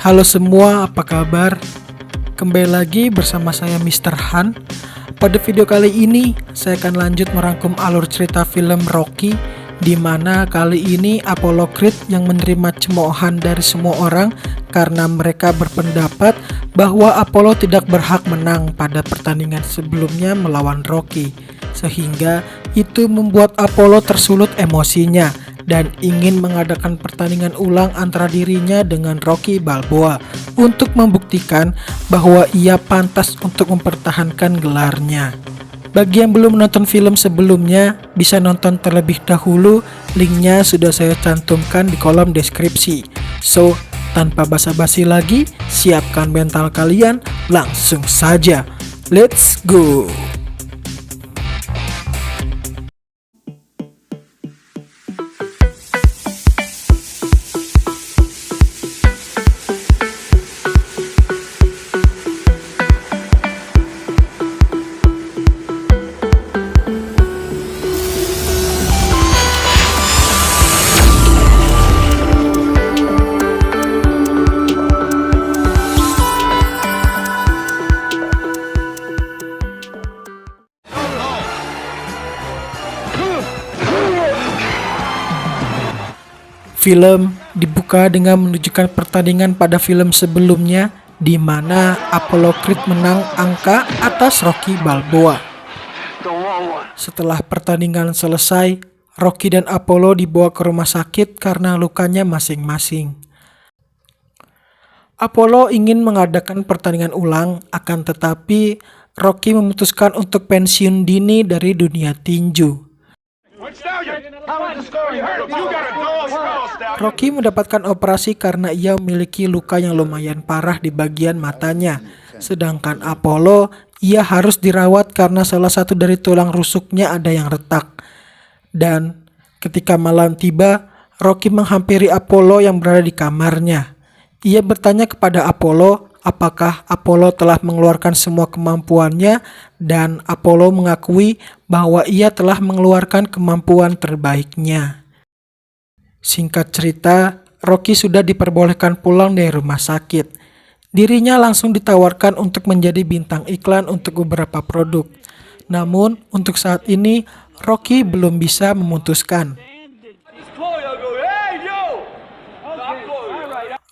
Halo semua, apa kabar? Kembali lagi bersama saya Mr. Han. Pada video kali ini, saya akan lanjut merangkum alur cerita film Rocky, di mana kali ini Apollo Creed yang menerima cemoohan dari semua orang karena mereka berpendapat bahwa Apollo tidak berhak menang pada pertandingan sebelumnya melawan Rocky, sehingga itu membuat Apollo tersulut emosinya dan ingin mengadakan pertandingan ulang antara dirinya dengan Rocky Balboa untuk membuktikan bahwa ia pantas untuk mempertahankan gelarnya. Bagi yang belum menonton film sebelumnya, bisa nonton terlebih dahulu, linknya sudah saya cantumkan di kolom deskripsi. So, tanpa basa-basi lagi, siapkan mental kalian, langsung saja. Let's go! Film dibuka dengan menunjukkan pertandingan pada film sebelumnya, di mana Apollo Creed menang angka atas Rocky Balboa. Setelah pertandingan selesai, Rocky dan Apollo dibawa ke rumah sakit karena lukanya masing-masing. Apollo ingin mengadakan pertandingan ulang, akan tetapi Rocky memutuskan untuk pensiun dini dari dunia tinju. Rocky mendapatkan operasi karena ia memiliki luka yang lumayan parah di bagian matanya. Sedangkan Apollo, ia harus dirawat karena salah satu dari tulang rusuknya ada yang retak. Dan ketika malam tiba, Rocky menghampiri Apollo yang berada di kamarnya. Ia bertanya kepada Apollo apakah Apollo telah mengeluarkan semua kemampuannya, dan Apollo mengakui bahwa ia telah mengeluarkan kemampuan terbaiknya. Singkat cerita, Rocky sudah diperbolehkan pulang dari rumah sakit. Dirinya langsung ditawarkan untuk menjadi bintang iklan untuk beberapa produk. Namun, untuk saat ini, Rocky belum bisa memutuskan.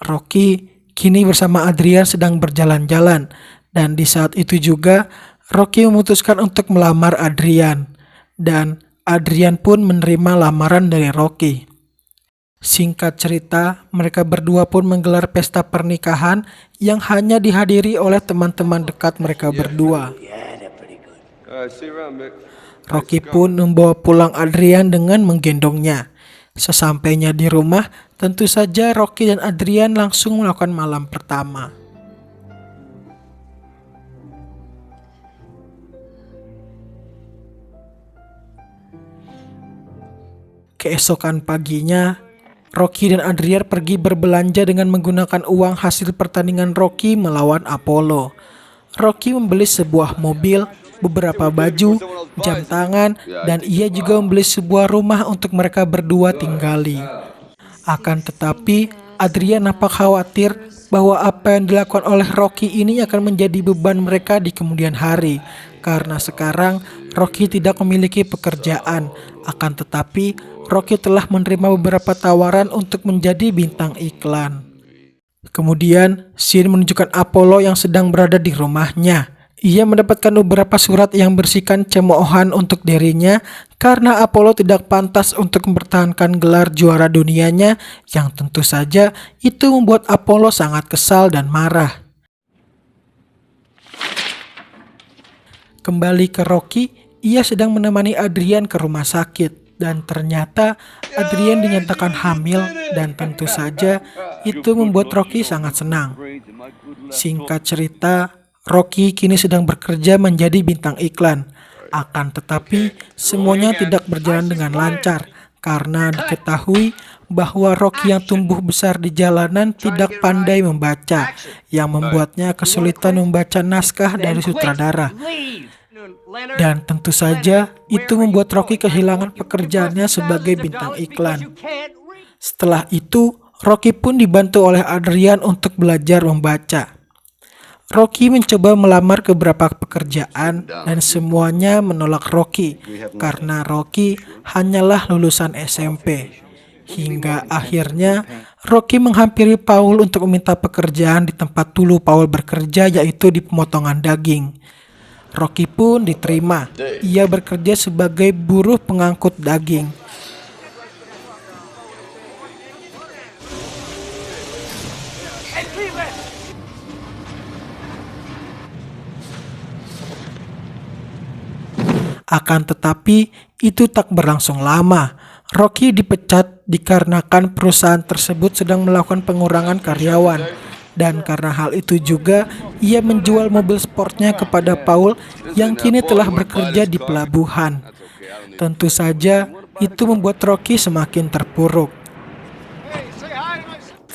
Rocky kini bersama Adrian sedang berjalan-jalan, dan di saat itu juga Rocky memutuskan untuk melamar Adrian, dan Adrian pun menerima lamaran dari Rocky. Singkat cerita, mereka berdua pun menggelar pesta pernikahan yang hanya dihadiri oleh teman-teman dekat mereka berdua. Rocky pun membawa pulang Adrian dengan menggendongnya. Sesampainya di rumah, tentu saja Rocky dan Adrian langsung melakukan malam pertama. Keesokan paginya, Rocky dan Adrian pergi berbelanja dengan menggunakan uang hasil pertandingan Rocky melawan Apollo. Rocky membeli sebuah mobil, beberapa baju, jam tangan, dan ia juga membeli sebuah rumah untuk mereka berdua tinggali. Akan tetapi, Adrian nampak khawatir bahwa apa yang dilakukan oleh Rocky ini akan menjadi beban mereka di kemudian hari, karena sekarang Rocky tidak memiliki pekerjaan. Akan tetapi, Rocky telah menerima beberapa tawaran untuk menjadi bintang iklan. Kemudian, scene menunjukkan Apollo yang sedang berada di rumahnya. Ia mendapatkan beberapa surat yang berisikan cemoohan untuk dirinya karena Apollo tidak pantas untuk mempertahankan gelar juara dunianya, yang tentu saja itu membuat Apollo sangat kesal dan marah. Kembali ke Rocky, ia sedang menemani Adrian ke rumah sakit. Dan ternyata Adrian dinyatakan hamil, dan tentu saja itu membuat Rocky sangat senang. Singkat cerita, Rocky kini sedang bekerja menjadi bintang iklan. Akan tetapi semuanya tidak berjalan dengan lancar karena diketahui bahwa Rocky yang tumbuh besar di jalanan tidak pandai membaca, yang membuatnya kesulitan membaca naskah dari sutradara. Dan tentu saja itu membuat Rocky kehilangan pekerjaannya sebagai bintang iklan. Setelah itu, Rocky pun dibantu oleh Adrian untuk belajar membaca. Rocky mencoba melamar ke beberapa pekerjaan dan semuanya menolak Rocky karena Rocky hanyalah lulusan SMP. Hingga akhirnya Rocky menghampiri Paul untuk meminta pekerjaan di tempat dulu Paul bekerja, yaitu di pemotongan daging. Rocky pun diterima. Ia bekerja sebagai buruh pengangkut daging. Akan tetapi, itu tak berlangsung lama. Rocky dipecat dikarenakan perusahaan tersebut sedang melakukan pengurangan karyawan. Dan karena hal itu juga, ia menjual mobil sportnya kepada Paul yang kini telah bekerja di pelabuhan. Tentu saja, itu membuat Rocky semakin terpuruk.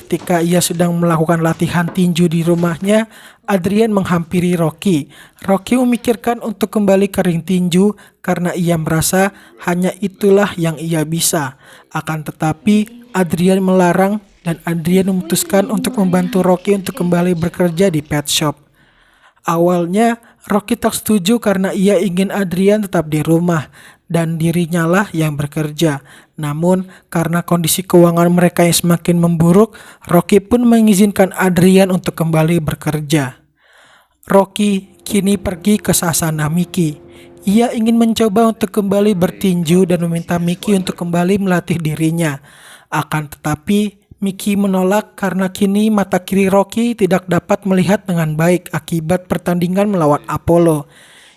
Ketika ia sedang melakukan latihan tinju di rumahnya, Adrian menghampiri Rocky. Rocky memikirkan untuk kembali ke ring tinju karena ia merasa hanya itulah yang ia bisa. Akan tetapi, Adrian melarang dan Adrian memutuskan untuk membantu Rocky untuk kembali bekerja di pet shop. Awalnya, Rocky tak setuju karena ia ingin Adrian tetap di rumah dan dirinya lah yang bekerja. Namun, karena kondisi keuangan mereka yang semakin memburuk, Rocky pun mengizinkan Adrian untuk kembali bekerja. Rocky kini pergi ke sasana Mickey. Ia ingin mencoba untuk kembali bertinju dan meminta Mickey untuk kembali melatih dirinya. Akan tetapi, Mickey menolak karena kini mata kiri Rocky tidak dapat melihat dengan baik akibat pertandingan melawan Apollo.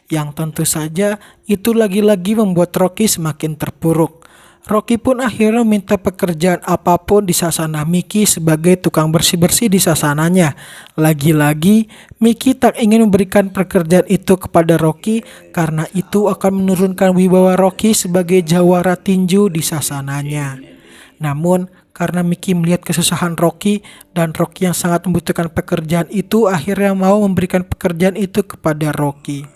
Yang tentu saja itu lagi-lagi membuat Rocky semakin terpuruk. Rocky pun akhirnya meminta pekerjaan apapun di sasana Mickey sebagai tukang bersih-bersih di sasananya. Lagi-lagi, Mickey tak ingin memberikan pekerjaan itu kepada Rocky karena itu akan menurunkan wibawa Rocky sebagai jawara tinju di sasananya. Namun, karena Mickey melihat kesusahan Rocky dan Rocky yang sangat membutuhkan pekerjaan itu, akhirnya mau memberikan pekerjaan itu kepada Rocky.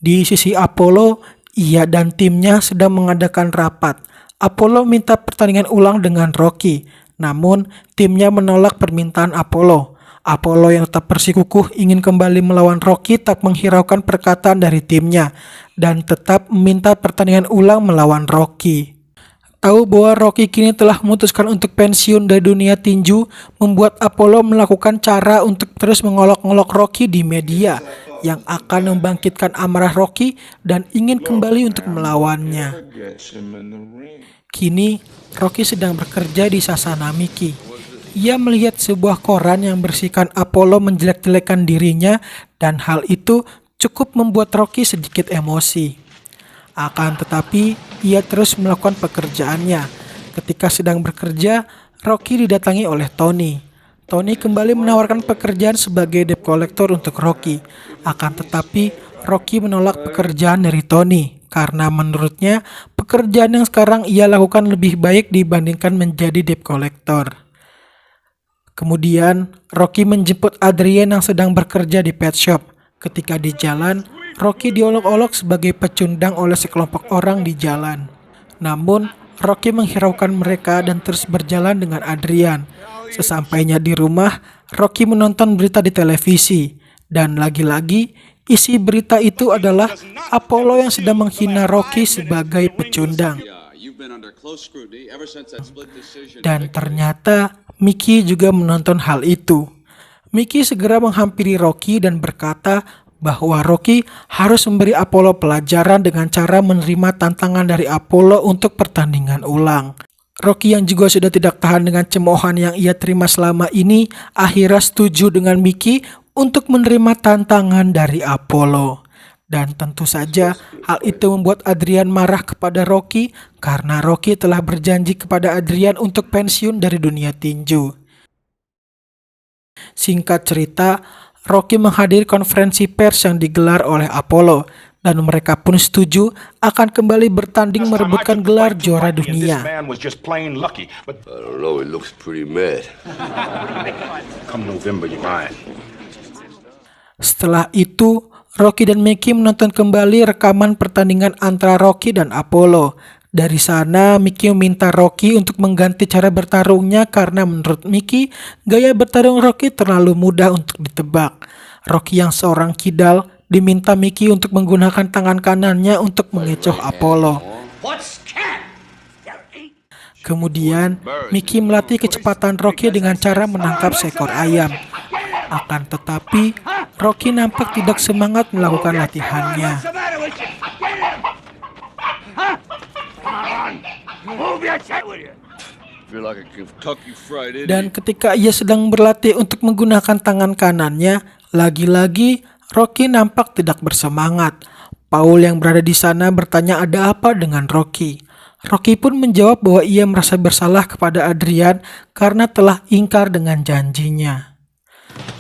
Di sisi Apollo, ia dan timnya sedang mengadakan rapat. Apollo minta pertandingan ulang dengan Rocky, namun timnya menolak permintaan Apollo. Apollo yang tetap bersikukuh ingin kembali melawan Rocky tak menghiraukan perkataan dari timnya dan tetap meminta pertandingan ulang melawan Rocky. Tahu bahwa Rocky kini telah memutuskan untuk pensiun dari dunia tinju, membuat Apollo melakukan cara untuk terus mengolok-olok Rocky di media yang akan membangkitkan amarah Rocky dan ingin kembali untuk melawannya. Kini, Rocky sedang bekerja di sasana Mickey. Ia melihat sebuah koran yang berisikan Apollo menjelek-jelekan dirinya dan hal itu cukup membuat Rocky sedikit emosi. Akan tetapi, ia terus melakukan pekerjaannya. Ketika sedang bekerja, Rocky didatangi oleh Tony. Tony kembali menawarkan pekerjaan sebagai debt collector untuk Rocky. Akan tetapi, Rocky menolak pekerjaan dari Tony karena menurutnya pekerjaan yang sekarang ia lakukan lebih baik dibandingkan menjadi debt collector. Kemudian, Rocky menjemput Adrian yang sedang bekerja di pet shop. Ketika di jalan, Rocky diolok-olok sebagai pecundang oleh sekelompok orang di jalan. Namun, Rocky menghiraukan mereka dan terus berjalan dengan Adrian. Sesampainya di rumah, Rocky menonton berita di televisi. Dan lagi-lagi, isi berita itu adalah Apollo yang sedang menghina Rocky sebagai pecundang. Dan ternyata, Mickey juga menonton hal itu. Mickey segera menghampiri Rocky dan berkata bahwa Rocky harus memberi Apollo pelajaran dengan cara menerima tantangan dari Apollo untuk pertandingan ulang. Rocky yang juga sudah tidak tahan dengan cemoohan yang ia terima selama ini, akhirnya setuju dengan Mickey untuk menerima tantangan dari Apollo. Dan tentu saja hal itu membuat Adrian marah kepada Rocky karena Rocky telah berjanji kepada Adrian untuk pensiun dari dunia tinju. Singkat cerita, Rocky menghadiri konferensi pers yang digelar oleh Apollo dan mereka pun setuju akan kembali bertanding merebutkan gelar juara dunia. Setelah itu, Rocky dan Mickey menonton kembali rekaman pertandingan antara Rocky dan Apollo Dari sana, Mickey meminta Rocky untuk mengganti cara bertarungnya karena menurut Mickey, gaya bertarung Rocky terlalu mudah untuk ditebak. Rocky yang seorang kidal diminta Mickey untuk menggunakan tangan kanannya untuk mengecoh Apollo. Kemudian, Mickey melatih kecepatan Rocky dengan cara menangkap seekor ayam. Akan tetapi, Rocky nampak tidak semangat melakukan latihannya. Dan ketika ia sedang berlatih untuk menggunakan tangan kanannya, lagi-lagi Rocky nampak tidak bersemangat. Paul yang berada di sana bertanya ada apa dengan Rocky. Rocky pun menjawab bahwa ia merasa bersalah kepada Adrian karena telah ingkar dengan janjinya.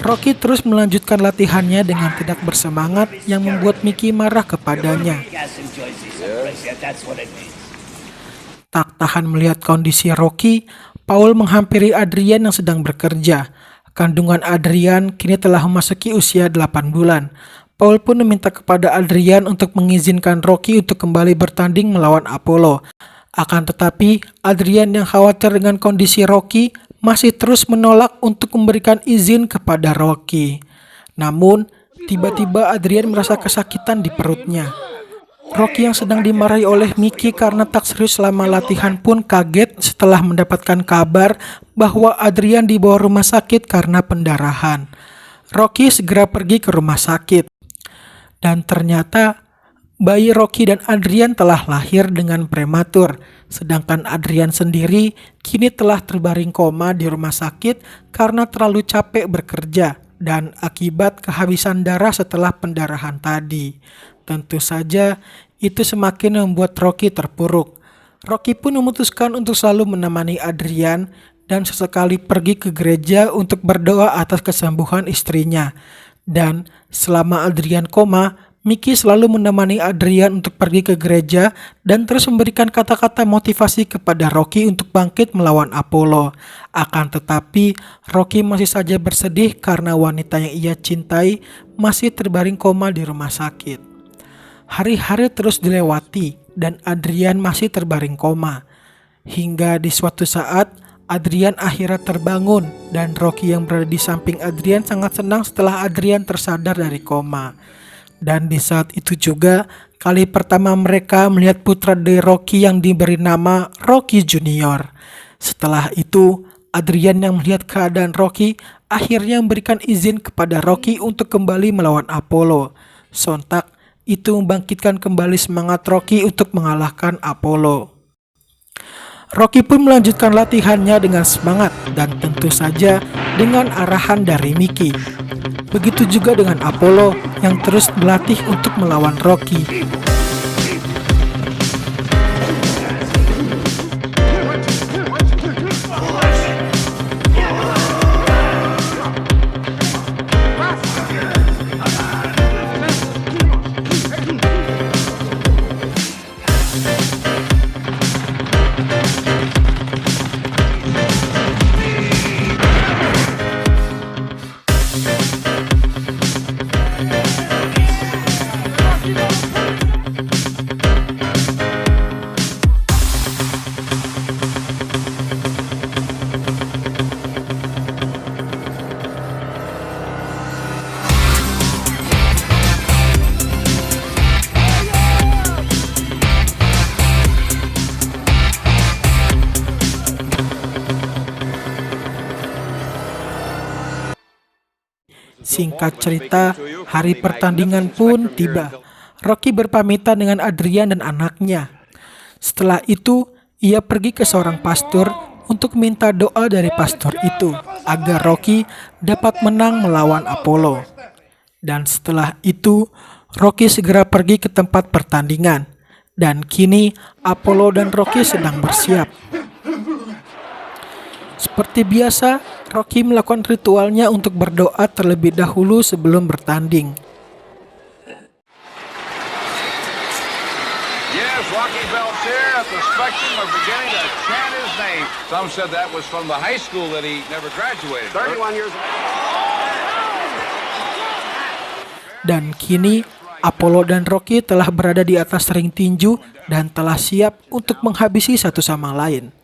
Rocky terus melanjutkan latihannya dengan tidak bersemangat yang membuat Mickey marah kepadanya. Tak tahan melihat kondisi Rocky, Paul menghampiri Adrian yang sedang bekerja. Kandungan Adrian kini telah memasuki usia 8 bulan. Paul pun meminta kepada Adrian untuk mengizinkan Rocky untuk kembali bertanding melawan Apollo. Akan tetapi, Adrian yang khawatir dengan kondisi Rocky masih terus menolak untuk memberikan izin kepada Rocky. Namun, tiba-tiba Adrian merasa kesakitan di perutnya. Rocky yang sedang dimarahi oleh Mickey karena tak serius selama latihan pun kaget setelah mendapatkan kabar bahwa Adrian dibawa rumah sakit karena pendarahan. Rocky segera pergi ke rumah sakit. Dan ternyata bayi Rocky dan Adrian telah lahir dengan prematur. Sedangkan Adrian sendiri kini telah terbaring koma di rumah sakit karena terlalu capek bekerja dan akibat kehabisan darah setelah pendarahan tadi. Tentu saja itu semakin membuat Rocky terpuruk. Rocky pun memutuskan untuk selalu menemani Adrian dan sesekali pergi ke gereja untuk berdoa atas kesembuhan istrinya. Dan selama Adrian koma, Mickey selalu menemani Adrian untuk pergi ke gereja dan terus memberikan kata-kata motivasi kepada Rocky untuk bangkit melawan Apollo. Akan tetapi, Rocky masih saja bersedih karena wanita yang ia cintai masih terbaring koma di rumah sakit. Hari-hari terus dilewati dan Adrian masih terbaring koma. Hingga di suatu saat, Adrian akhirnya terbangun dan Rocky yang berada di samping Adrian sangat senang setelah Adrian tersadar dari koma. Dan di saat itu juga, kali pertama mereka melihat putra dari Rocky yang diberi nama Rocky Junior. Setelah itu, Adrian yang melihat keadaan Rocky akhirnya memberikan izin kepada Rocky untuk kembali melawan Apollo. Sontak, itu membangkitkan kembali semangat Rocky untuk mengalahkan Apollo. Rocky pun melanjutkan latihannya dengan semangat dan tentu saja dengan arahan dari Mickey. Begitu juga dengan Apollo yang terus berlatih untuk melawan Rocky. Singkat cerita, hari pertandingan pun tiba. Rocky berpamitan dengan Adrian dan anaknya. Setelah itu, ia pergi ke seorang pastor untuk minta doa dari pastor itu agar Rocky dapat menang melawan Apollo. Dan setelah itu, Rocky segera pergi ke tempat pertandingan. Dan kini, Apollo dan Rocky sedang bersiap. Seperti biasa, Rocky melakukan ritualnya untuk berdoa terlebih dahulu sebelum bertanding. Yes, Rocky Belcher at the spectrum of beginning to chant his name. Some said that was from the high school that he never graduated. 31 years old. Dan kini, Apollo dan Rocky telah berada di atas ring tinju dan telah siap untuk menghabisi satu sama lain.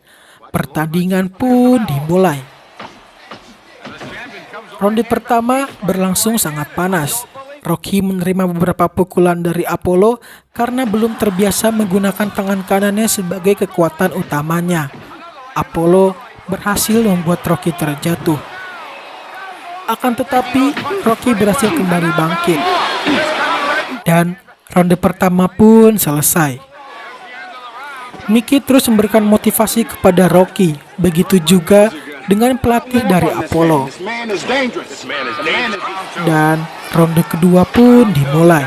Pertandingan pun dimulai. Ronde pertama berlangsung sangat panas. Rocky menerima beberapa pukulan dari Apollo karena belum terbiasa menggunakan tangan kanannya sebagai kekuatan utamanya. Apollo berhasil membuat Rocky terjatuh. Akan tetapi, Rocky berhasil kembali bangkit. Dan ronde pertama pun selesai. Mickey terus memberikan motivasi kepada Rocky, begitu juga dengan pelatih dari Apollo. Dan ronde kedua pun dimulai.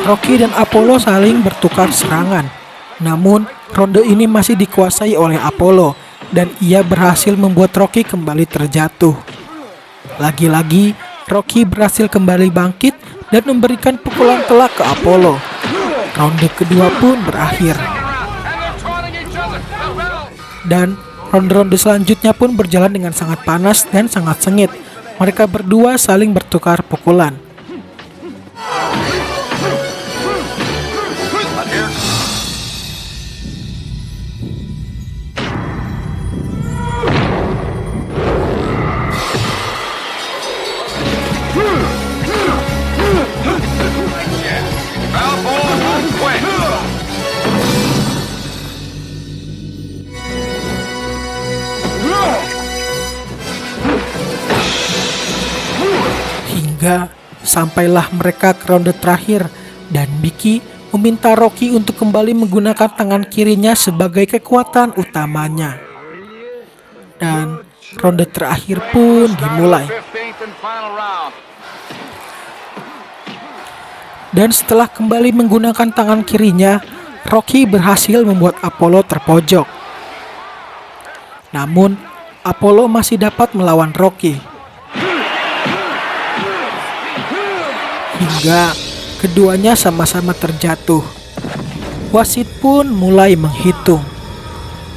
Rocky dan Apollo saling bertukar serangan. Namun, ronde ini masih dikuasai oleh Apollo dan ia berhasil membuat Rocky kembali terjatuh. Lagi-lagi, Rocky berhasil kembali bangkit dan memberikan pukulan telak ke Apollo. Ronde kedua pun berakhir. Dan ronde-ronde selanjutnya pun berjalan dengan sangat panas dan sangat sengit. Mereka berdua saling bertukar pukulan. Hingga sampailah mereka ke ronde terakhir dan Mickey meminta Rocky untuk kembali menggunakan tangan kirinya sebagai kekuatan utamanya. Dan ronde terakhir pun dimulai. Dan setelah kembali menggunakan tangan kirinya, Rocky berhasil membuat Apollo terpojok. Namun, Apollo masih dapat melawan Rocky. Hingga keduanya sama-sama terjatuh. Wasit pun mulai menghitung.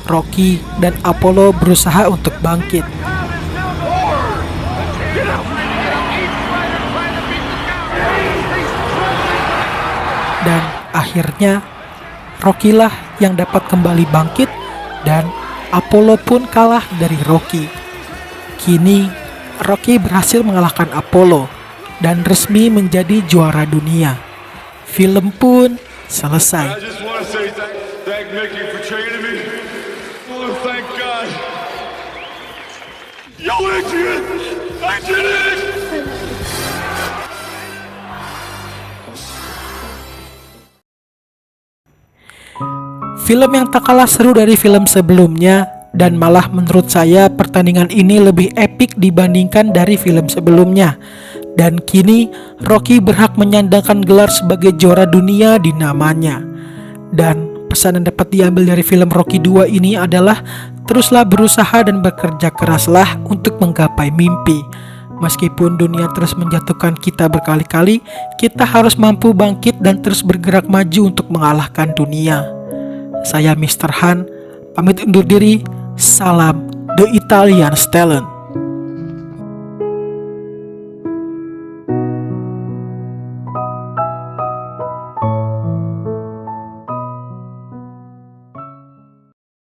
Rocky dan Apollo berusaha untuk bangkit. Dan akhirnya Rocky lah yang dapat kembali bangkit dan Apollo pun kalah dari Rocky. Kini Rocky berhasil mengalahkan Apollo dan resmi menjadi juara dunia. Film pun selesai. I just want to say thank Mickey for training me. Oh, thank God. Yo, Adrian, I did it! Film yang tak kalah seru dari film sebelumnya, dan malah menurut saya pertandingan ini lebih epik dibandingkan dari film sebelumnya. Dan kini Rocky berhak menyandangkan gelar sebagai juara dunia di namanya. Dan pesan yang dapat diambil dari film Rocky 2 ini adalah teruslah berusaha dan bekerja keraslah untuk menggapai mimpi. Meskipun dunia terus menjatuhkan kita berkali-kali, kita harus mampu bangkit dan terus bergerak maju untuk mengalahkan dunia. Saya Mr. Han, pamit undur diri. Salam The Italian Stallion.